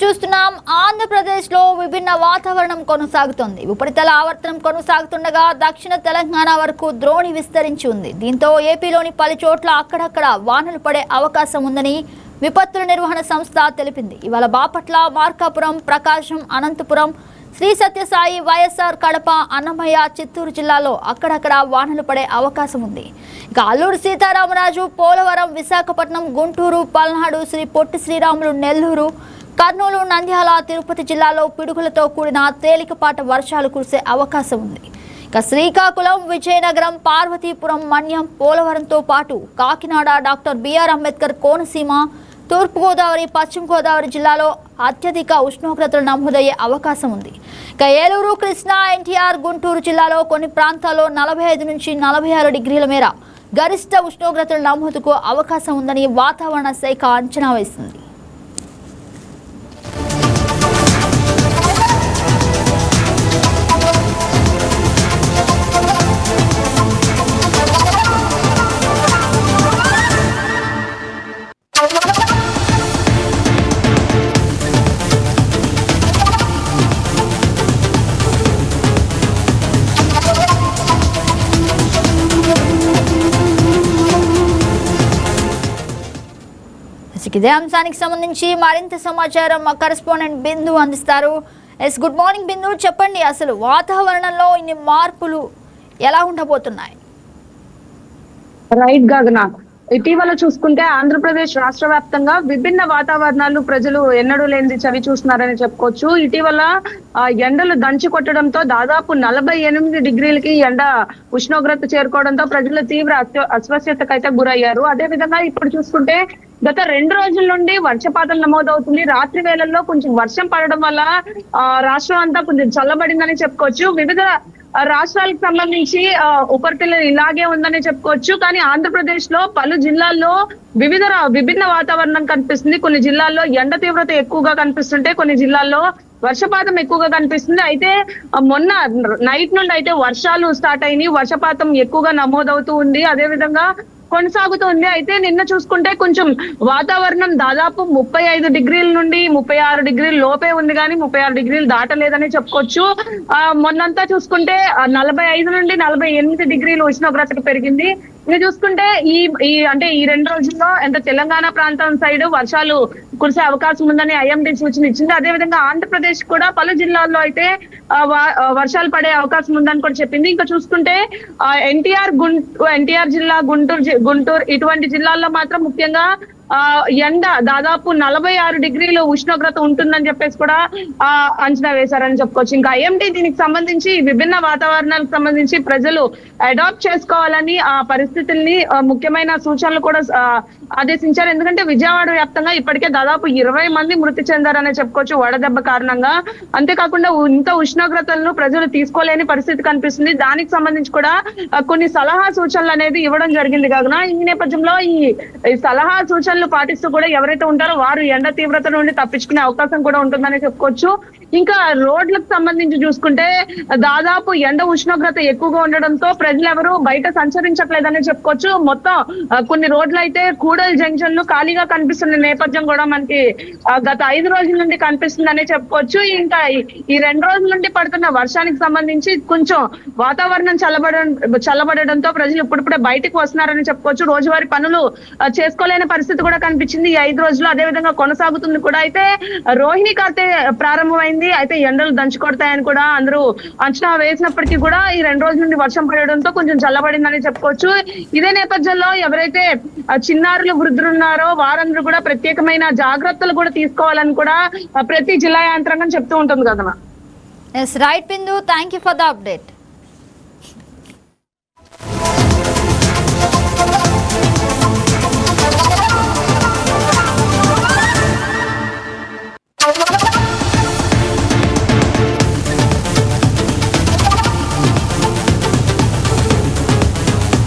చూస్తున్నాం. ఆంధ్రప్రదేశ్ లో విభిన్న వాతావరణం కొనసాగుతోంది. ఉపరితల ఆవర్తనం కొనసాగుతుండగా దక్షిణ తెలంగాణ వరకు ద్రోణి విస్తరించి ఉంది. దీంతో ఏపీలోని పలు చోట్ల అక్కడక్కడ వానలు పడే అవకాశం ఉందని విపత్తుల నిర్వహణ సంస్థ తెలిపింది. ఇవాళ బాపట్ల, మార్కాపురం, ప్రకాశం, అనంతపురం, శ్రీ సత్యసాయి, వైఎస్ఆర్, కడప, అన్నమయ్య, చిత్తూరు జిల్లాలో అక్కడక్కడ వానలు పడే అవకాశం ఉంది. ఇక అల్లూరు సీతారామరాజు, పోలవరం, విశాఖపట్నం, గుంటూరు, పల్నాడు, శ్రీ పొట్టి శ్రీరాములు, నెల్లూరు, కర్నూలు, నంద్యాల, తిరుపతి జిల్లాలో పిడుగులతో కూడిన తేలికపాటి వర్షాలు కురిసే అవకాశం ఉంది. ఇక శ్రీకాకుళం, విజయనగరం, పార్వతీపురం, మన్యం, పోలవరంతో పాటు కాకినాడ, డాక్టర్ బిఆర్ అంబేద్కర్ కోనసీమ, తూర్పుగోదావరి, పశ్చిమ గోదావరి జిల్లాలో అత్యధిక ఉష్ణోగ్రతలు నమోదయ్యే అవకాశం ఉంది. ఇక ఏలూరు, కృష్ణా, ఎన్టీఆర్, గుంటూరు జిల్లాలో కొన్ని ప్రాంతాల్లో 45 నుంచి 46 డిగ్రీల మేర గరిష్ట ఉష్ణోగ్రతల నమోదుకు అవకాశం ఉందని వాతావరణ శాఖ అంచనా వేసింది. ఇదే అంశానికి సంబంధించి మరింత సమాచారం మా కరెస్పాండెంట్ బిందు అందిస్తారు. గుడ్ మార్నింగ్ బిందు, చెప్పండి అసలు వాతావరణంలో ఇన్ని మార్పులు ఎలా ఉండబోతున్నాయి? రైట్ గగన, ఇటీవల చూసుకుంటే ఆంధ్రప్రదేశ్ రాష్ట్ర వ్యాప్తంగా విభిన్న వాతావరణాలు ప్రజలు ఎన్నడూ లేనిది చవి చూస్తున్నారని చెప్పుకోవచ్చు. ఇటీవల ఎండలు దంచి కొట్టడంతో దాదాపు 48 డిగ్రీలకి ఎండ ఉష్ణోగ్రత చేరుకోవడంతో ప్రజలు తీవ్ర అస్వస్థతకు అయితే గురయ్యారు. అదే విధంగా ఇప్పుడు చూసుకుంటే గత 2 రోజుల నుండి వర్షపాతం నమోదవుతుంది. రాత్రి వేళల్లో కొంచెం వర్షం పడడం వల్ల రాష్ట్రం అంతా కొంచెం చల్లబడిందని చెప్పుకోవచ్చు. వివిధ రాష్ట్రాలకు సంబంధించి ఉపరితలం ఇలాగే ఉందని చెప్పుకోవచ్చు. కానీ ఆంధ్రప్రదేశ్ లో పలు జిల్లాల్లో విభిన్న వాతావరణం కనిపిస్తుంది. కొన్ని జిల్లాల్లో ఎండ తీవ్రత ఎక్కువగా కనిపిస్తుంటే కొన్ని జిల్లాల్లో వర్షపాతం ఎక్కువగా కనిపిస్తుంది. అయితే మొన్న నైట్ నుండి అయితే వర్షాలు స్టార్ట్ అయినాయి, వర్షపాతం ఎక్కువగా నమోదవుతూ ఉంది, అదే విధంగా కొనసాగుతుంది. అయితే నిన్న చూసుకుంటే కొంచెం వాతావరణం దాదాపు 35 డిగ్రీల నుండి 36 డిగ్రీల లోపే ఉంది, కానీ 36 డిగ్రీలు దాటలేదని చెప్పుకోవచ్చు. మొన్నంతా చూసుకుంటే 45 నుండి 48 డిగ్రీలు ఉష్ణోగ్రత పెరిగింది. ఇది చూసుకుంటే ఈ 2 రోజుల్లో తెలంగాణ ప్రాంతం సైడ్ వర్షాలు కురిసే అవకాశం ఉందని ఐఎండీ సూచన ఇచ్చింది. అదే విధంగా ఆంధ్రప్రదేశ్ కూడా పలు జిల్లాల్లో అయితే వర్షాలు పడే అవకాశం ఉందని కూడా చెప్పింది. ఇంకా చూసుకుంటే ఎన్టీఆర్ జిల్లా, గుంటూరు ఇటువంటి జిల్లాల్లో మాత్రం ముఖ్యంగా ఎండ దాదాపు 46 డిగ్రీలు ఉష్ణోగ్రత ఉంటుందని చెప్పేసి కూడా అంచనా వేశారని చెప్పుకోవచ్చు. ఇంకా ఐఎండీ దీనికి సంబంధించి విభిన్న వాతావరణాలకు సంబంధించి ప్రజలు అడాప్ట్ చేసుకోవాలని ఆ పరిస్థితుల్ని ముఖ్యమైన సూచనలు కూడా ఆదేశించారు. ఎందుకంటే విజయవాడ వ్యాప్తంగా ఇప్పటికే దాదాపు 20 మంది మృతి చెందారని చెప్పుకోవచ్చు వడదెబ్బ కారణంగా. అంతేకాకుండా ఇంత ఉష్ణోగ్రతలను ప్రజలు తీసుకోలేని పరిస్థితి కనిపిస్తుంది. దానికి సంబంధించి కూడా కొన్ని సలహా సూచనలు అనేది ఇవ్వడం జరిగింది కావున ఈ నేపథ్యంలో ఈ సలహా సూచనలు పాటిస్తూ కూడా ఎవరైతే ఉంటారో వారు ఎండ తీవ్రత నుండి తప్పించుకునే అవకాశం కూడా ఉంటుందని చెప్పుకోవచ్చు. ఇంకా రోడ్లకు సంబంధించి చూసుకుంటే దాదాపు ఎండ ఉష్ణోగ్రత ఎక్కువగా ఉండడంతో ప్రజలు ఎవరు బయట సంచరించట్లేదని చెప్పుకోవచ్చు. మొత్తం కొన్ని రోడ్లు అయితే కూడలి జంక్షన్లు ఖాళీగా కనిపిస్తున్న నేపథ్యం కూడా మనకి గత 5 రోజుల నుండి కనిపిస్తుందని చెప్పుకోవచ్చు. ఇంకా ఈ 2 రోజుల నుండి పడుతున్న వర్షానికి సంబంధించి కొంచెం వాతావరణం చల్లబడడంతో ప్రజలు ఇప్పుడిప్పుడే బయటకు వస్తున్నారని చెప్పుకోవచ్చు. రోజువారీ పనులు చేసుకోలేని పరిస్థితి కూడా కనిపించింది ఈ 5 రోజులు. అదే విధంగా కొనసాగుతుంది కూడా. అయితే రోహిణి కార్తె ప్రారంభమైంది. అయితే ఎండలు దంచుకొడతాయని కూడా అందరూ అంచనా వేసినప్పటికీ కూడా ఈ 2 రోజుల నుండి వర్షం పడడంతో కొంచెం చల్లబడిందని చెప్పుకోవచ్చు. ఇదే నేపథ్యంలో ఎవరైతే చిన్నారులు, వృద్ధులు ఉన్నారో వారందరూ కూడా ప్రత్యేకమైన జాగ్రత్తలు కూడా తీసుకోవాలని కూడా ప్రతి జిల్లా యంత్రాంగం చెప్తూ ఉంటుంది కదా. Right Bindu, thank you for the update.